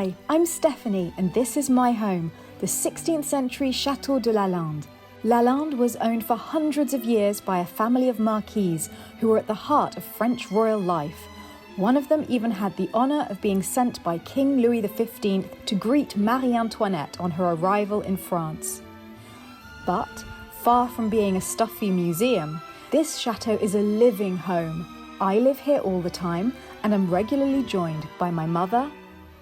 Hi, I'm Stephanie and this is my home, the 16th century Chateau de Lalande. Lalande was owned for hundreds of years by a family of marquises who were at the heart of French royal life. One of them even had the honour of being sent by King Louis XV to greet Marie Antoinette on her arrival in France. But, far from being a stuffy museum, this chateau is a living home. I live here all the time and am regularly joined by my mother,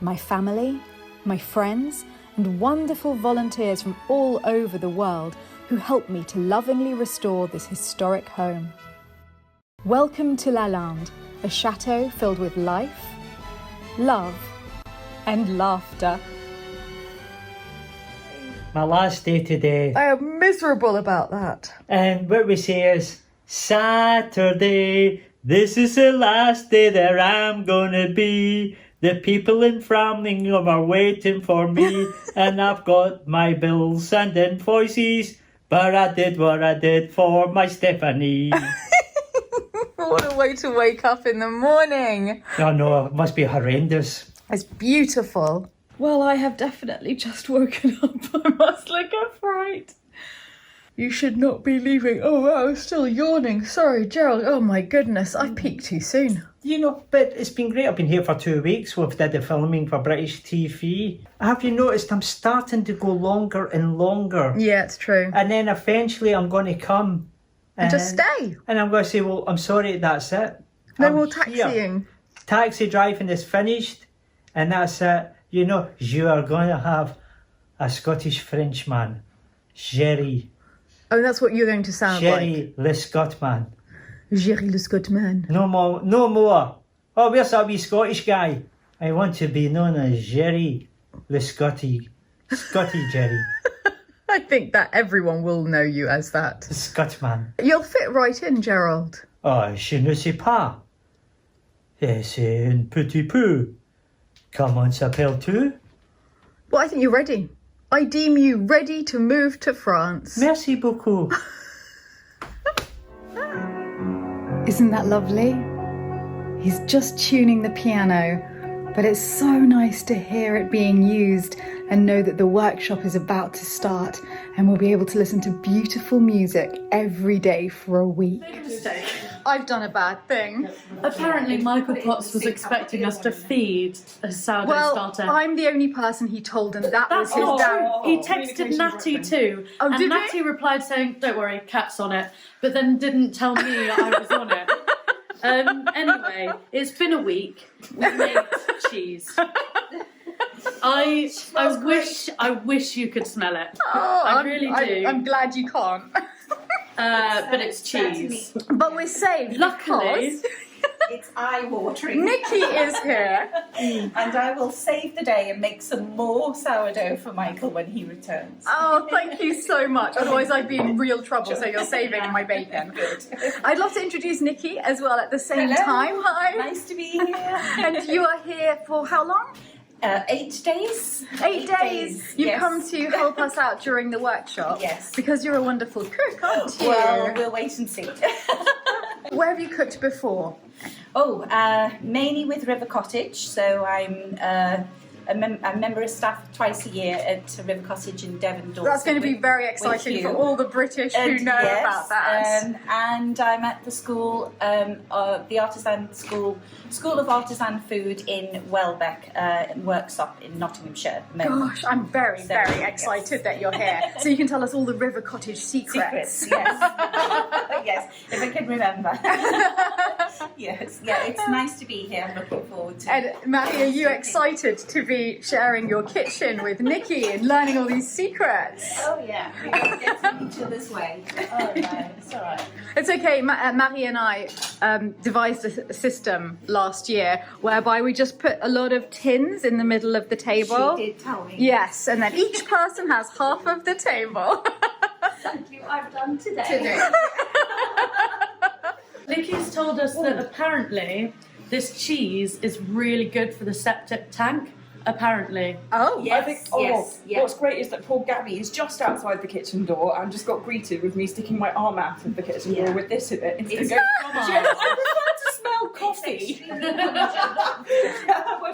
my family, my friends, and wonderful volunteers from all over the world who help me to lovingly restore this historic home. Welcome to Lalande, a chateau filled with life, love, and laughter. My last day today. I am miserable about that. And what we say is, Saturday, this is the last day that I'm gonna be. The people in Framingham are waiting for me, and I've got my bills and invoices, but I did what I did for my Stephanie. What a way to wake up in the morning. Oh no, it must be horrendous. It's beautiful. Well, I have definitely just woken up. I must look a fright. You should not be leaving. Oh, wow, I'm still yawning. Sorry, Gerald. Oh, my goodness. I peaked too soon. You know, but it's been great. I've been here for 2 weeks. We've did the filming for British TV. Have you noticed I'm starting to go longer and longer? Yeah, it's true. And then eventually I'm going to come. And just stay. And I'm going to say, well, I'm sorry, that's it. No I'm more here. taxiing. Taxi driving is finished. And that's it. You know, you are going to have a Scottish Frenchman. Jerry. Oh, that's what you're going to sound like. Jerry le Scottman. Jerry le Scottman. No more, no more. Oh, where's that wee Scottish guy? I want to be known as Jerry le Scotty Jerry. I think that everyone will know you as that. The Scottman. You'll fit right in, Gerald. Oh, je ne sais pas. C'est un petit peu. Comment s'appelles-tu? Well, I think you're ready. I deem you ready to move to France. Merci beaucoup. Isn't that lovely? He's just tuning the piano, but it's so nice to hear it being used and know that the workshop is about to start and we'll be able to listen to beautiful music every day for a week. Make a mistake. I've done a bad thing. Apparently Michael Potts was expecting us to feed a sourdough starter. I'm the only person he told, and that was That's his not down. true. He texted Natty too. Oh, and did Natty he? replied saying, don't worry, Cat's on it. But then didn't tell me I was on it. Anyway, it's been a week. We've made cheese. I wish you could smell it. Oh, I really do. I'm glad you can't. But it's cheese. But we're saved. Luckily, It's eye-watering. Nikki is here. And I will save the day and make some more sourdough for Michael when he returns. Oh, thank you so much. Otherwise I'd be in real trouble, so you're saving my bacon. Good. I'd love to introduce Nikki as well at the same Hello. time. Hi. Nice to be here. And you are here for how long? 8 days. 8 days. You've yes. come to help us out during the workshop. Yes. Because you're a wonderful cook, aren't you? Well, we'll wait and see. Where have you cooked before? Mainly with River Cottage. So I'm a member of staff twice a year at River Cottage in Devon, Dorset. That's going to be very exciting for all the British who know yes, about that. And I'm at the school, the Artisan School of Artisan Food in Welbeck, Worksop in Nottinghamshire. Gosh, I'm very, very excited that you're here. So you can tell us all the River Cottage secrets. Yes. Yes, if I can remember. Yes, yeah, it's nice to be here. I'm looking forward to it. And Maddie, are you excited to be sharing your kitchen with Nikki and learning all these secrets? Oh yeah, we will get in each other's way. Oh no, it's all right. It's okay. Maddie and I devised a system last year whereby we just put a lot of tins in the middle of the table. She did tell me. Yes, and then each person has half of the table. Thank you. I've done today. Nicky's told us that apparently this cheese is really good for the septic tank. Apparently. Oh, Yes, I think, yes. What's great is that poor Gabby is just outside the kitchen door and just got greeted with me sticking my arm out of the kitchen door with this in it. Instead of going, I prefer to smell coffee. It's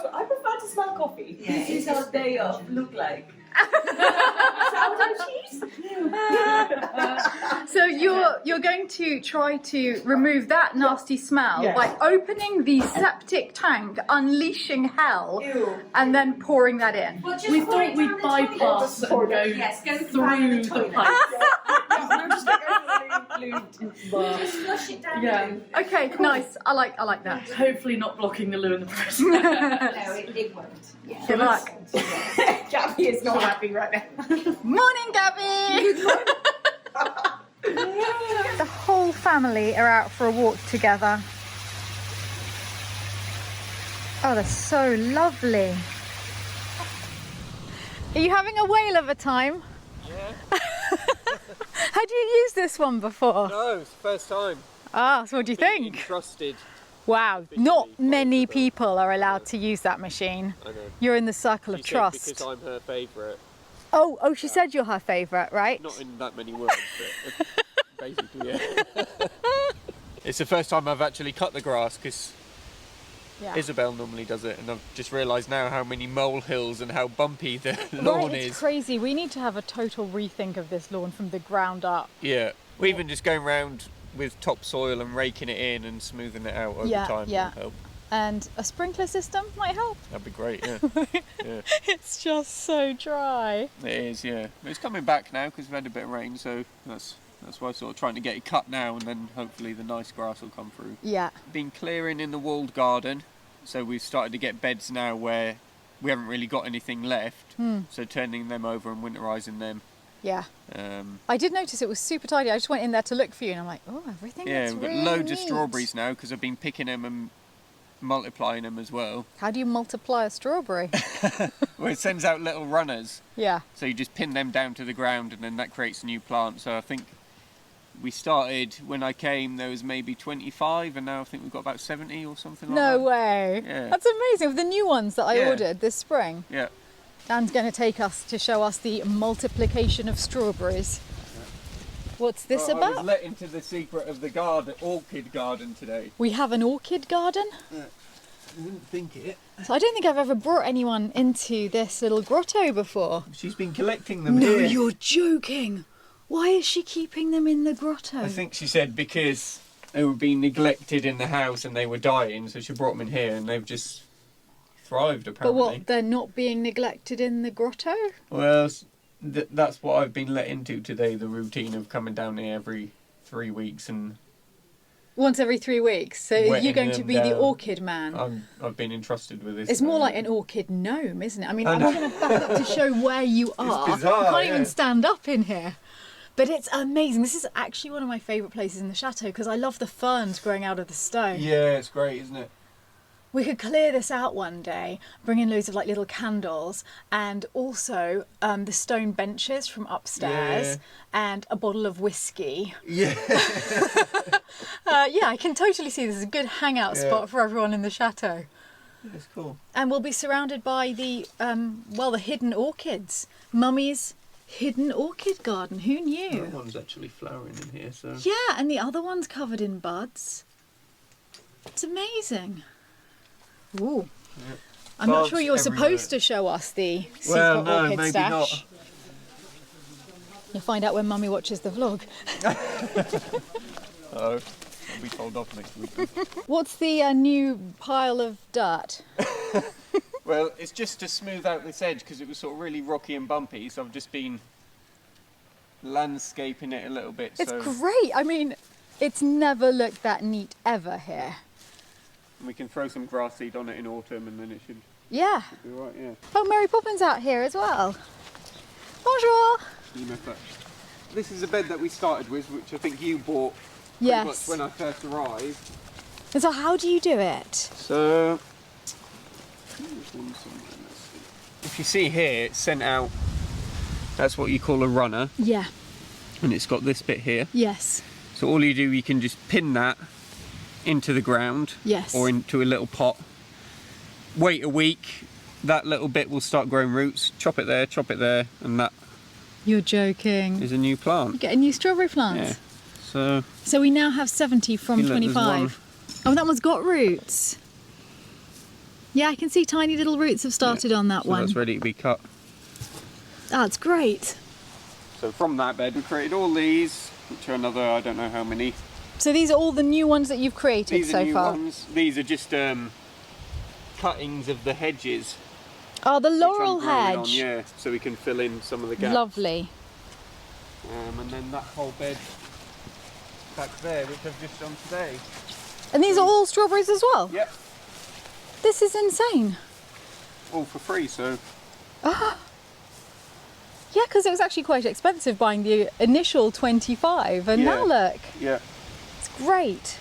I prefer to smell coffee. Yeah, This is how they look like. Sourdough cheese? So you're going to try to remove that nasty smell Yes. by opening the septic tank, unleashing hell, Ew. and then pouring that in. Well, just We pour thought it we'd down the bypass and toilet. go Yes, go through through the pipe. We're just going to go Just flush it down. Yeah. Lou. Okay, nice. I like that. Hopefully not blocking the loo in the process. No, it won't. Yeah. Good luck. Gabby is not happy right now. Morning, Gabby. The whole family are out for a walk together. Oh, they're so lovely. Are you having a whale of a time? Yeah. Had you used this one before? No, it's the first time. Ah, so what do you think? Trusted. Wow, not many people are allowed to use that machine. I know. You're in the circle of She said trust. because I'm her favourite. Oh, she said you're her favourite, right? Not in that many words, but basically, yeah. It's the first time I've actually cut the grass because Yeah. Isabel normally does it, and I've just realised now how many molehills and how bumpy the lawn Right, it's is. crazy. We need to have a total rethink of this lawn from the ground up. Yeah. Well, even just going round with topsoil and raking it in and smoothing it out over Yeah, time yeah. will help. And a sprinkler system might help. That'd be great, yeah. Yeah. It's just so dry. It is, yeah. But it's coming back now because we've had a bit of rain, so that's why I'm sort of trying to get it cut now, and then hopefully the nice grass will come through. Yeah. Been clearing in the walled garden, so we've started to get beds now where we haven't really got anything left, so turning them over and winterising them. Yeah. Um, I did notice it was super tidy. I just went in there to look for you and I'm like, oh, everything yeah, looks we've got really loads of neat. strawberries now because I've been picking them and multiplying them as well. How do you multiply a strawberry? Well, it sends out little runners, Yeah. so you just pin them down to the ground and then that creates a new plant. So I think we started, when I came, there was maybe 25, and now I think we've got about 70 or something like that. No way. Yeah. That's amazing. With the new ones that I Yeah. ordered this spring. Yeah. Dan's going to take us to show us the multiplication of strawberries. What's this Well, I was about? let into the secret of the garden, orchid garden today. We have an orchid garden. I didn't think it. So I don't think I've ever brought anyone into this little grotto before. She's been collecting them No, here. you're joking. Why is she keeping them in the grotto? I think she said because they were being neglected in the house and they were dying, so she brought them in here and they've just thrived But apparently. what, they're not being neglected in the grotto? Well, that's what I've been let into today, the routine of coming down here every 3 weeks, and Once every 3 weeks. So Wetting you're going to them be the down. orchid man. I've been entrusted with this. It's more like an orchid gnome, isn't it? I mean, I I'm know. going to back up to show where you are. bizarre, I can't yeah. even stand up in here. But it's amazing. This is actually one of my favourite places in the chateau because I love the ferns growing out of the stone. Yeah, it's great, isn't it? We could clear this out one day, bring in loads of like little candles, and also the stone benches from upstairs, and a bottle of whiskey. Yeah. Yeah, I can totally see this is a good hangout Yeah. spot for everyone in the chateau. It's cool. And we'll be surrounded by the the hidden orchids. Mummy's hidden orchid garden. Who knew? That one's actually flowering in here, so. Yeah, and the other one's covered in buds. It's amazing. Ooh. Yeah. I'm not Buds sure you're everywhere. supposed to show us the secret Well, no, orchid maybe stash. not. You'll find out when Mummy watches the vlog. Oh, I'll be told off next week. What's the new pile of dirt? Well, it's just to smooth out this edge because it was sort of really rocky and bumpy, so I've just been landscaping it a little bit. It's so great. I mean, it's never looked that neat ever here. we can throw some grass seed on it in autumn and then it should Yeah. be alright, yeah. Oh, Mary Poppins out here as well. Bonjour. This is a bed that we started with, which I think you bought pretty Yes. much when I first arrived. And so how do you do it? So, if you see here, it's sent out, that's what you call a runner, Yeah. and it's got this bit here. Yes. So all you do, you can just pin that into the ground, Yes. or into a little pot. Wait a week, that little bit will start growing roots, chop it there, and that You're joking. is a new plant. Getting new strawberry Yeah. plants. So, So we now have 70 from look, there's 25. Oh, that one's got roots. Yeah, I can see tiny little roots have started on that so one. that's ready to be cut. That's great. So from that bed we created all these, which are another, I don't know how many. So these are all the new ones that you've created These are so new far? ones. These are just cuttings of the hedges. Oh, the which I'm laurel growing hedge. on, yeah, so we can fill in some of the gaps. Lovely. And then that whole bed back there, which I've just done today. And these are all strawberries as well? Yep, This is insane. all for free, so Yeah, because it was actually quite expensive buying the initial 25, and Yeah. now look, yeah. it's great.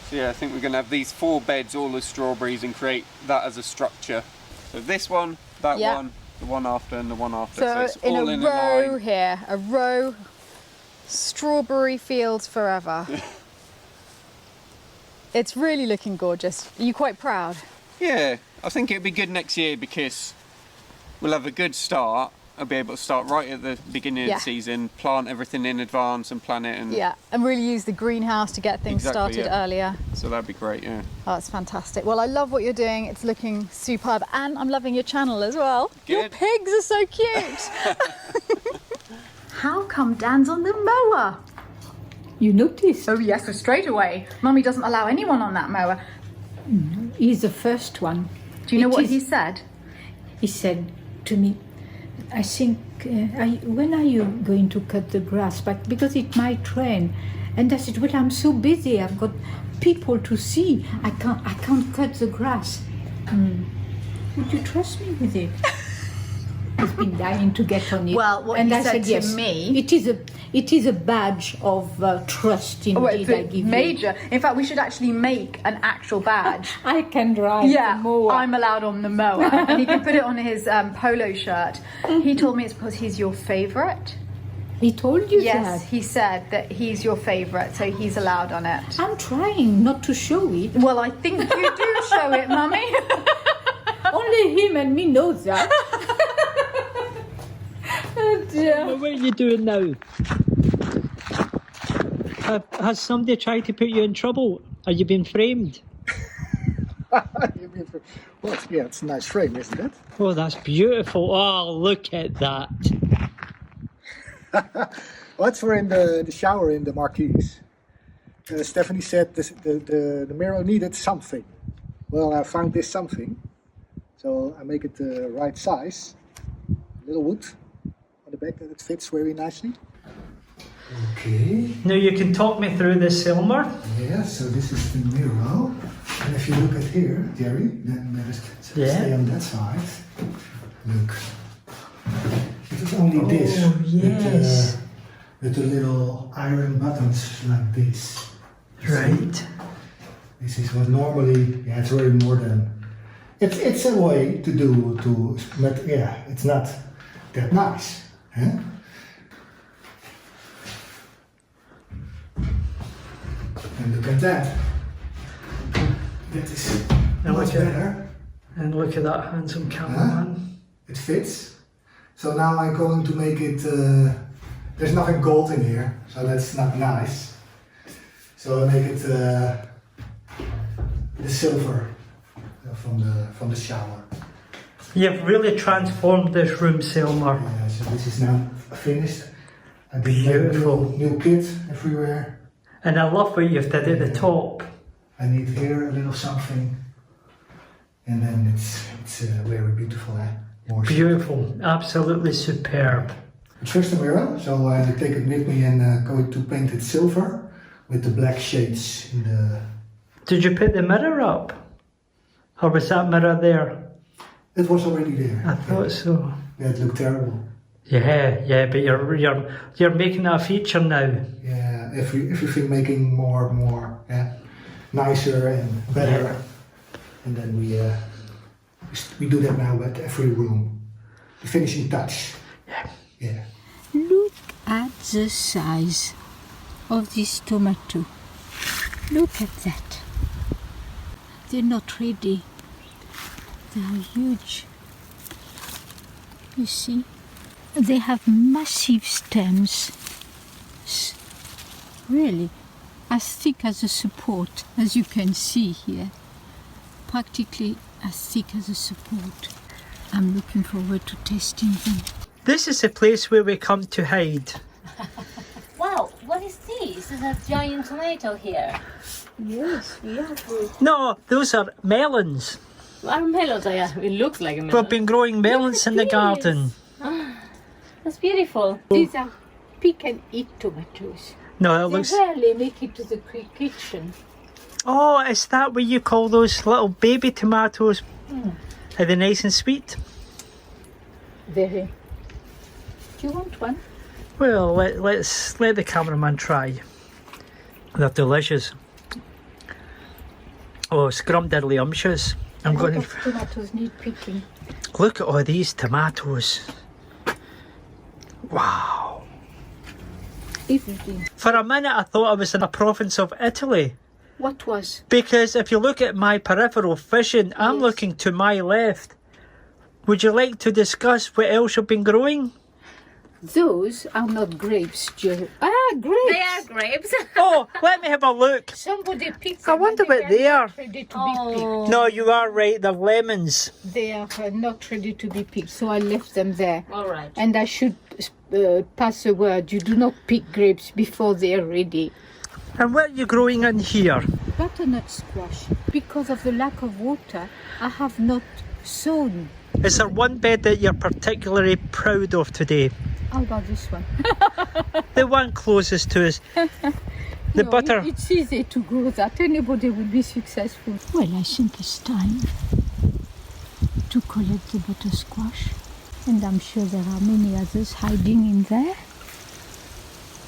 So yeah, I think we're going to have these 4 beds all as strawberries and create that as a structure. So this one, that Yeah. one, the one after and the one after. So it's in all a in row a line. here, a row, strawberry fields forever. It's really looking gorgeous. Are you quite proud? Yeah, I think it'll be good next year because we'll have a good start. I'll be able to start right at the beginning Yeah. of the season, plant everything in advance and plan it. And Yeah, and really use the greenhouse to get things Exactly, started yeah. earlier. So that'd be great, yeah. Oh, it's fantastic. Well, I love what you're doing. It's looking superb, and I'm loving your channel as well. Your Good. pigs are so cute. How come Dan's on the mower? You noticed? Oh yes, so straight away. Mummy doesn't allow anyone on that mower. He's the first one. Do you know It what is- he said? He said to me, I think, when are you going to cut the grass? But because it might rain. And I said, well, I'm so busy. I've got people to see. I can't cut the grass. Would you trust me with it? He's been dying to get on it. Well, what and he I said to yes. me- It is a badge of trust indeed. Oh, it's I give you. major. In fact, we should actually make an actual badge. I can drive Yeah, the mower. I'm allowed on the mower, and he can put it on his polo shirt. He told me it's because he's your favourite. He told you Yes, that. he said that he's your favourite, so he's allowed on it. I'm trying not to show it. Well, I think you do show it, Mummy. Only him and me knows that. Oh dear. What are you doing now? Has somebody tried to put you in trouble? Are you being framed? Well, yeah, it's a nice frame, isn't it? Oh, that's beautiful. Oh, look at that. Well, it's for in the shower in the marquise. Stephanie said the mirror needed something. Well, I found this something. So I make it the right size. A little wood on the back that it fits very nicely. Okay. Now you can talk me through this, Elmer. Yeah, so this is the mirror. And if you look at here, Jerry, then stay on that side. Look. It is only this. yes. With the little iron buttons like this. Right. This is what normally, yeah, it's very modern. It's a way to do, but yeah, it's not that nice. Huh? And look at that. That is Now much look at- better. And look at that handsome cameraman. It fits. So now I'm going to make it, there's nothing gold in here, so that's not nice. So I make it the silver from the shower. You've really transformed this room, Selmer. Yeah, so this is now finished. I did Beautiful. new kit everywhere. And I love what you've did at the top. I need here a little something, and then it's very beautiful. More Beautiful. Absolutely superb. First the mirror, so I take it with me and going to paint it silver with the black shades in the. Did you put the mirror up? Or was that mirror there? It was already there. I thought so. Yeah, it looked terrible. Yeah, but you're making that a feature now. Yeah, everything making more nicer and better. Yeah. And then we do that now at every room. The finishing touch. Yeah. Look at the size of this tomato. Look at that. They're not ready. They are huge. You see? They have massive stems. Really. as thick as a support, as you can see here. Practically as thick as a support. I'm looking forward to tasting them. This is the place where we come to hide. Wow, what is this? There's a giant tomato here. Yes, we have. No, those are melons. Are melons? Yeah, it looks like a melon. We've been growing melons in the garden. That's beautiful. These are pick and eat tomatoes. No, it They looks... rarely make it to the kitchen. Oh, is that what you call those little baby tomatoes? Are they nice and sweet? Very. Do you want one? Well, let's let the cameraman try. They're delicious. Oh, scrumdiddlyumptious. I'm going to... Tomatoes need picking. Look at all these tomatoes. Wow. Everything. For a minute I thought I was in a province of Italy. What was? Because if you look at my peripheral vision, I'm looking to my left. Would you like to discuss what else you've been growing? Those are not grapes, Joe. Ah, grapes! They are grapes. Oh, let me have a look. Somebody picked I them. wonder and what they they are. not ready to be picked. No, you are right, they're lemons. They are not ready to be picked, so I left them there. All right. And I should pass a word. You do not pick grapes before they are ready. And what are you growing in here? Butternut squash. Because of the lack of water, I have not sown. Is there one bed that you're particularly proud of today? How about this one? The one closest to us. The No, butter. It's easy to grow that. Anybody will be successful. Well, I think it's time to collect the butter squash. And I'm sure there are many others hiding in there.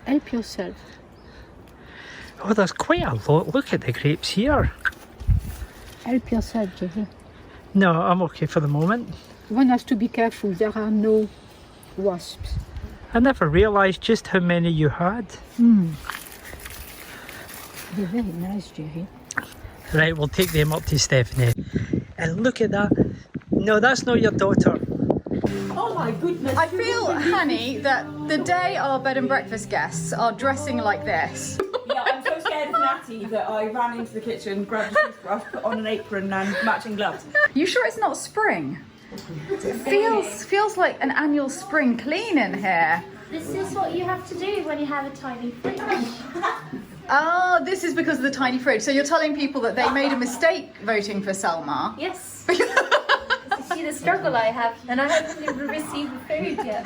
Help yourself. Oh, there's quite a lot. Look at the grapes here. Help yourself, Jerry. No, I'm okay for the moment. One has to be careful. There are no wasps. I never realised just how many you had. They're very nice, Jerry. Right, we'll take them up to Stephanie. And look at that. No, that's not your daughter. Oh my goodness. I feel, honey, that the day our bed and breakfast guests are dressing like this. Yeah, I'm so scared of Natty that I ran into the kitchen, grabbed a toothbrush, put on an apron and matching gloves. You sure it's not spring? It feels like an annual spring clean in here. This is what you have to do when you have a tiny fridge. Oh, this is because of the tiny fridge. So you're telling people that they made a mistake voting for Selma? Yes. See the struggle I have, and I haven't even received the food yet.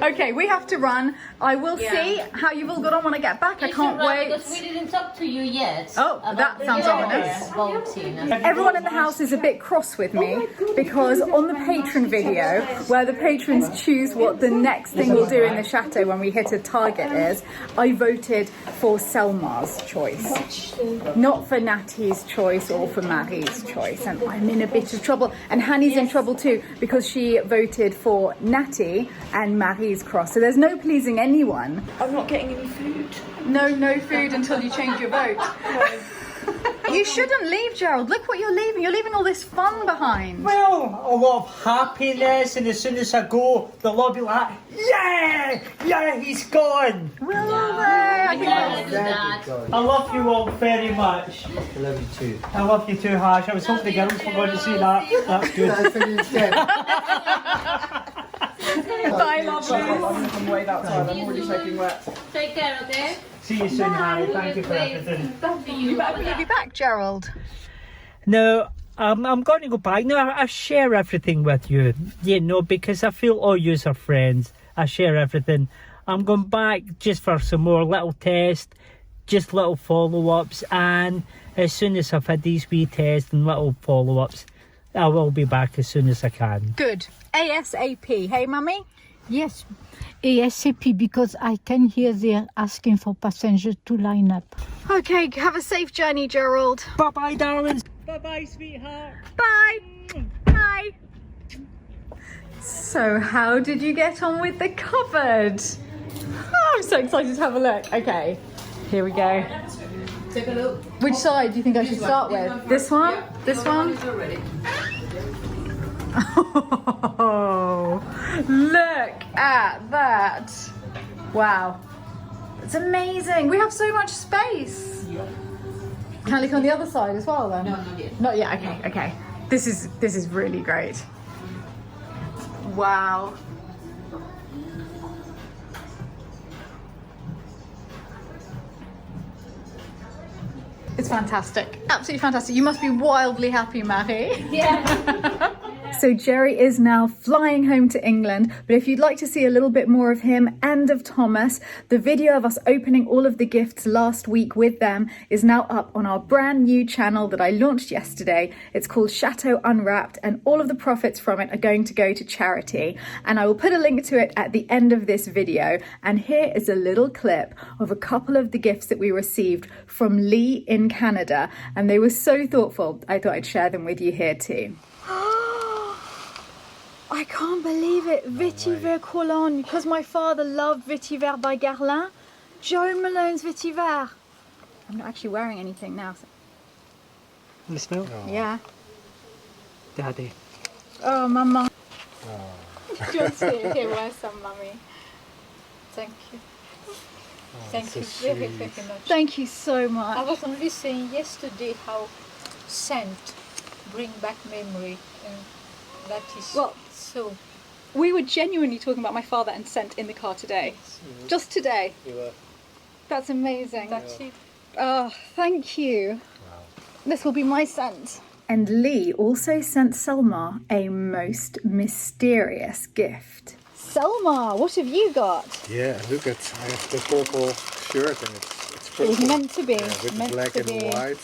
Okay, we have to run. I will see how you've all got on when I get back. I can't wait. Because we didn't talk to you yet. Oh, that sounds ominous. Voting. Everyone in the house is a bit cross with me because on the patron video, where the patrons choose what the next thing we'll do in the chateau when we hit a target is, I voted for Selma's choice, not for Natty's choice or for Marie's choice, and I'm in a bit of trouble. And Hanny's in trouble too because she voted for Natty and Marie's cross. So there's no pleasing anyone. I'm not getting any food. No food until you change your vote. You shouldn't leave, Gerald. Look what you're leaving. You're leaving all this fun behind. Well, a lot of happiness, and as soon as I go, they'll all be like, yeah, he's gone. Will they? I think I love you all very much. I love you too. I love you too, Hash. I was hoping the girls were going to see that. That's good. I think instead. Bye, lovely. I'm going to come wave outside, I'm already soaking wet. Take care, okay? See you soon, Harry. Thank you for everything. You better be back, Gerald. No, I'm going to go back. No, I share everything with you. Because I feel all yous are friends. I share everything. I'm going back just for some more little tests, just little follow-ups, and as soon as I've had these wee tests and little follow-ups, I will be back as soon as I can. Good. ASAP. Hey, Mummy? Yes, ASAP, because I can hear they're asking for passengers to line up. Okay, have a safe journey, Gerald. Bye-bye, darlings. Bye-bye, sweetheart. Bye. Bye. So, how did you get on with the cupboard? Oh, I'm so excited to have a look. Okay, here we go. Take a look. Which side do you think I should start with? This one? Yeah, This one? Already. Oh, look at that. Wow. It's amazing. We have so much space. Can I look on the other side as well then? No, not yet. Not yet. Okay, okay. This is really great. Wow. It's fantastic. Absolutely fantastic. You must be wildly happy, Marie. Yeah. So Jerry is now flying home to England, but if you'd like to see a little bit more of him and of Thomas, the video of us opening all of the gifts last week with them is now up on our brand new channel that I launched yesterday. It's called Chateau Unwrapped, and all of the profits from it are going to go to charity. And I will put a link to it at the end of this video. And here is a little clip of a couple of the gifts that we received from Lee in Canada, and they were so thoughtful. I thought I'd share them with you here too. I can't believe it. Vetiver Colon, because my father loved Vetiver by Guerlain. Joe Malone's Vetiver. I'm not actually wearing anything now. So. You smell? Yeah. Daddy. Oh, Mama. Do you want to see it? Here, wear some, Mummy. Thank you. Thank you very, very much. Thank you so much. I was only saying yesterday how scent bring back memory, and that is Well, so. we were genuinely talking about my father and scent in the car today. Just today. That's amazing. That's it. Oh, thank you. This will be my scent. And Lee also sent Selma a most mysterious gift. Selma, what have you got? Yeah, look at, I have the purple shirt and it's It purple. was meant to be. Yeah, with meant black to and be. white.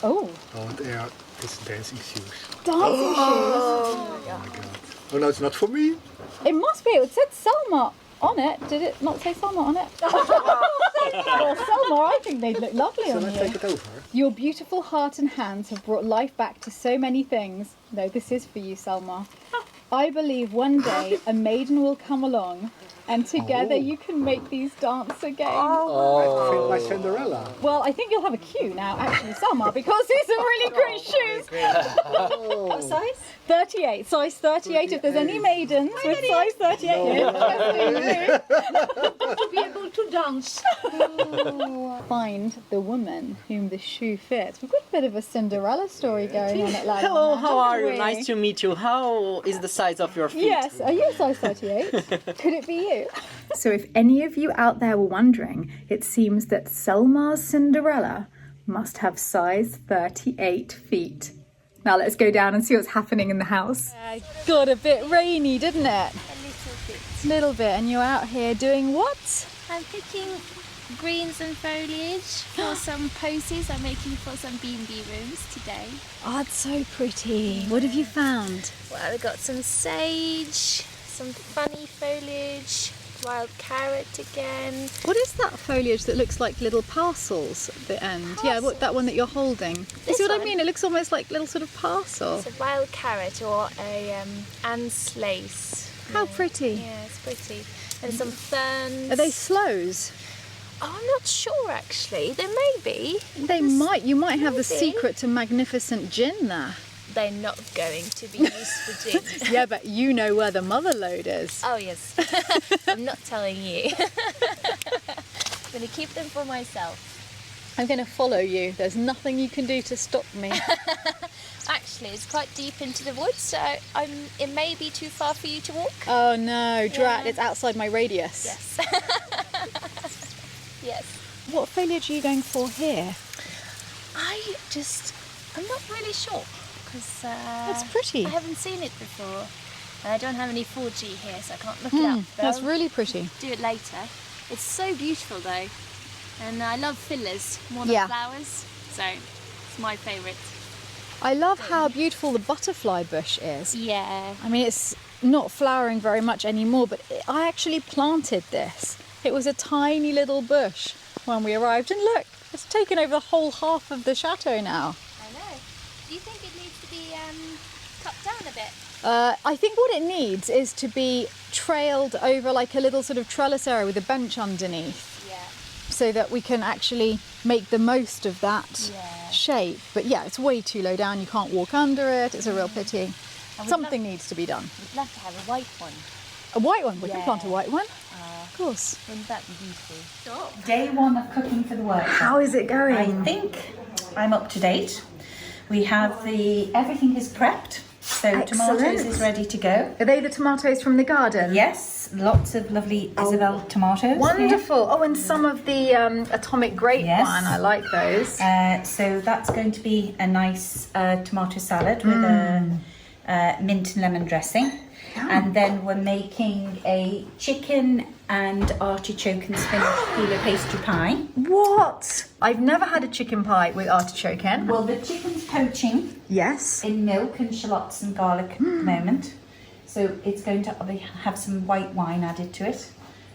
Oh, Oh, and there is dancing shoes. dancing shoes. Oh my god. Oh no, it's not for me. It must be. It said Selma on it. Did it not say Selma on it? Well, Selma, I think they'd look lovely Shall on I you. take it over? Your beautiful heart and hands have brought life back to so many things. No, this is for you, Selma. I believe one day a maiden will come along and together you can make these dance again. I feel like Cinderella. Well, I think you'll have a cue now, actually, Selma, because these are really great shoes. What size? 38, size 38. If there's any maidens with size 38, To be able to dance. find the woman whom the shoe fits. We've got a bit of a Cinderella story going on at Lalande. Hello, how are you? haven't we? Nice to meet you. How is the size of your feet? Yes, are you a size 38? Could it be you? So if any of you out there were wondering, it seems that Selma's Cinderella must have size 38 feet. Now let's go down and see what's happening in the house. Got a bit rainy, didn't it? A little bit. Little bit, and you're out here doing what? I'm picking greens and foliage for some posies I'm making for some B&B rooms today. Oh, it's so pretty. What have you found? Well, we've got some sage, some funny foliage, wild carrot again. What is that foliage that looks like little parcels at the end? Yeah, what, that one that you're holding. You This see what I one? mean? It looks almost like little sort of parcel. It's a wild carrot or a Anne's lace. How pretty. Yeah, it's pretty. And some ferns. Are they sloes? Oh, I'm not sure actually. There may be. You might have the Maybe. secret to magnificent gin there. They're not going to be used for gin. Yeah, but you know where the mother lode is. Oh yes. I'm not telling you. I'm going to keep them for myself. I'm going to follow you. There's nothing you can do to stop me. Actually, it's quite deep into the woods, so it may be too far for you to walk. Oh no, drat, Yeah. it's outside my radius. Yes. Yes. What foliage are you going for here? I'm not really sure because That's pretty. I haven't seen it before. And I don't have any 4G here, so I can't look it up. But That's I'll really pretty. do it later. It's so beautiful though, and I love fillers more than Yeah. flowers, so it's my favourite. I love how beautiful the butterfly bush is. Yeah. I mean, it's not flowering very much anymore, but I actually planted this. It was a tiny little bush when we arrived, and look, it's taken over the whole half of the chateau now. I know. Do you think it needs to be cut down a bit? I think what it needs is to be trailed over like a little sort of trellis area with a bench underneath, Yeah. so that we can actually make the most of that Yeah. shape. But yeah, it's way too low down. You can't walk under it. It's a real pity. I would Something needs to be done. We'd love to have a white one. A white one? We can plant a white one. Of course. Wouldn't that be beautiful? Day one of cooking for the workshop. How is it going? I think I'm up to date. We have everything is prepped. So Excellent. tomatoes is ready to go. Are they the tomatoes from the garden? Yes, lots of lovely Isabel tomatoes. Wonderful. Oh, and some of the atomic grape Yes. one. I like those. So that's going to be a nice tomato salad with a mint and lemon dressing. And then we're making a chicken and artichoke and spinach filo pastry pie. What? I've never had a chicken pie with artichoke in. Well, the chicken's poaching Yes. in milk and shallots and garlic at the moment. So it's going to have some white wine added to it.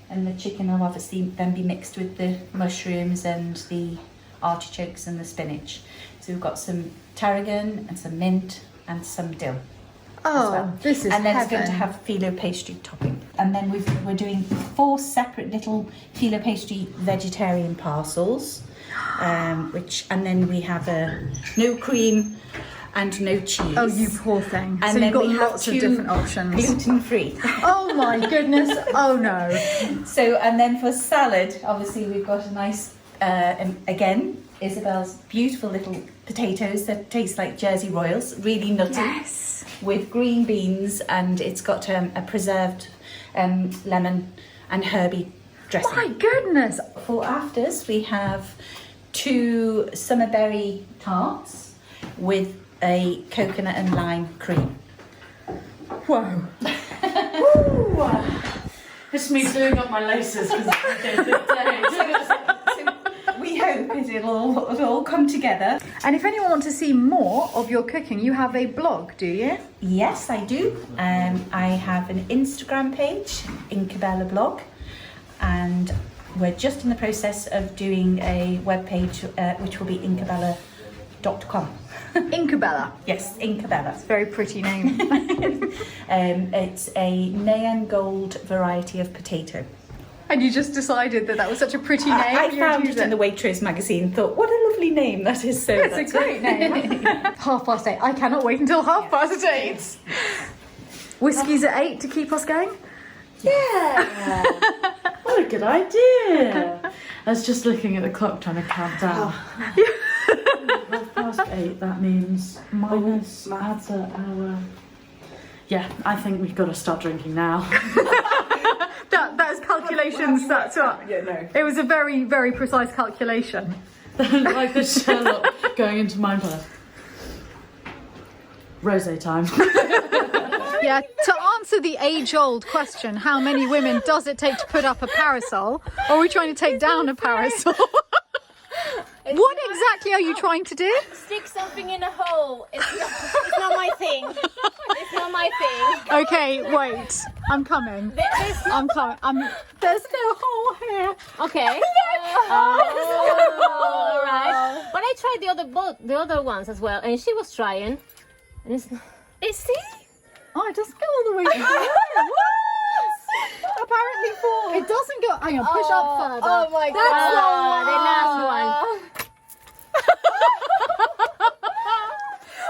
And the chicken will obviously then be mixed with the mushrooms and the artichokes and the spinach. So we've got some tarragon and some mint and some dill. Oh, this is And then heaven. it's going to have phyllo pastry topping. And then we're doing 4 separate little phyllo pastry vegetarian parcels, and then we have no cream and no cheese. Oh, you poor thing. And so then you've got we have lots of 2 different options. gluten-free. Oh my goodness. Oh no. So, and then for salad, obviously we've got a nice, again, Isabel's beautiful little potatoes that taste like Jersey Royals, really nutty. Yes. With green beans, and it's got a preserved lemon and herby dressing. My goodness. For afters, we have 2 summer berry tarts with a coconut and lime cream. Whoa. It's me doing up my laces because it's been a good day. So we hope it'll all come together. And if anyone wants to see more of your cooking, you have a blog, do you? Yes, I do. I have an Instagram page, Incabella blog, and we're just in the process of doing a web page which will be incabella.com. Incabella. Yes, Incabella. Very pretty name. It's a neon gold variety of potato. And you just decided that was such a pretty name. I you found would use it in the Waitrose magazine, thought, what a lovely name that is. So It's a great name. 8:30. I cannot wait until 8:30. Whiskies at 8 to keep us going? Yeah. What a good idea. I was just looking at the clock trying to count down. 8:30, that means minus adds an hour. Yeah, I think we've got to start drinking now. That's calculations, that's what. Yeah, no. It was a very, very precise calculation. Like the Sherlock going into my blood. Rosé time. Yeah, to answer the age-old question, how many women does it take to put up a parasol? Or are we trying to take down a parasol? What exactly are you trying to do? Stick something in a hole. It's not my thing. It's not my thing. Okay, wait. I'm coming. I'm coming. There's no hole here. Okay. All right. But I tried the other ones as well, and she was trying. And it's Oh, it doesn't go all the way through. Apparently 4. It doesn't go. Hang on, push up further. Oh my god. The last one.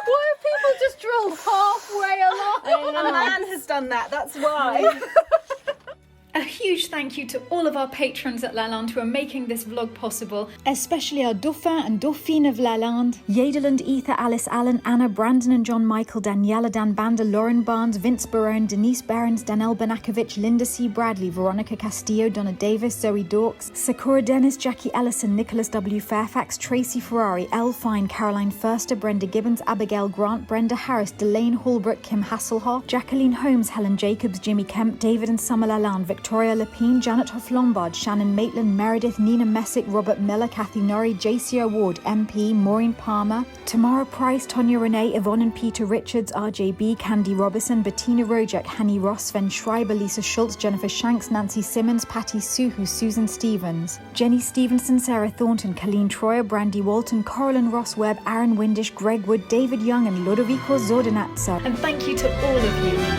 Why have people just drilled halfway along? A man has done that, that's why. A huge thank you to all of our patrons at Lalande who are making this vlog possible, especially our Dauphin and Dauphine of Lalande, Yadeland, Ether, Alice Allen, Anna, Brandon and John Michael, Daniela, Dan Bander, Lauren Barnes, Vince Barone, Denise Behrens, Danelle Benakovich, Linda C. Bradley, Veronica Castillo, Donna Davis, Zoe Dorks, Sakura Dennis, Jackie Ellison, Nicholas W. Fairfax, Tracy Ferrari, Elle Fine, Caroline Förster, Brenda Gibbons, Abigail Grant, Brenda Harris, Delane Hallbrook, Kim Hasselhoff, Jacqueline Holmes, Helen Jacobs, Jimmy Kemp, David and Summer Lalande, Victoria Lepine, Janet Hoff Lombard, Shannon Maitland, Meredith, Nina Messick, Robert Miller, Kathy Norrie, JC Award, MP, Maureen Palmer, Tamara Price, Tonya Renee, Yvonne and Peter Richards, RJB, Candy Robinson, Bettina Rojak, Hanny Ross, Sven Schreiber, Lisa Schultz, Jennifer Shanks, Nancy Simmons, Patty Suhu, Susan Stevens, Jenny Stevenson, Sarah Thornton, Colleen Troyer, Brandy Walton, Coraline Ross Webb, Aaron Windish, Greg Wood, David Young and Ludovico Zordanatza. And thank you to all of you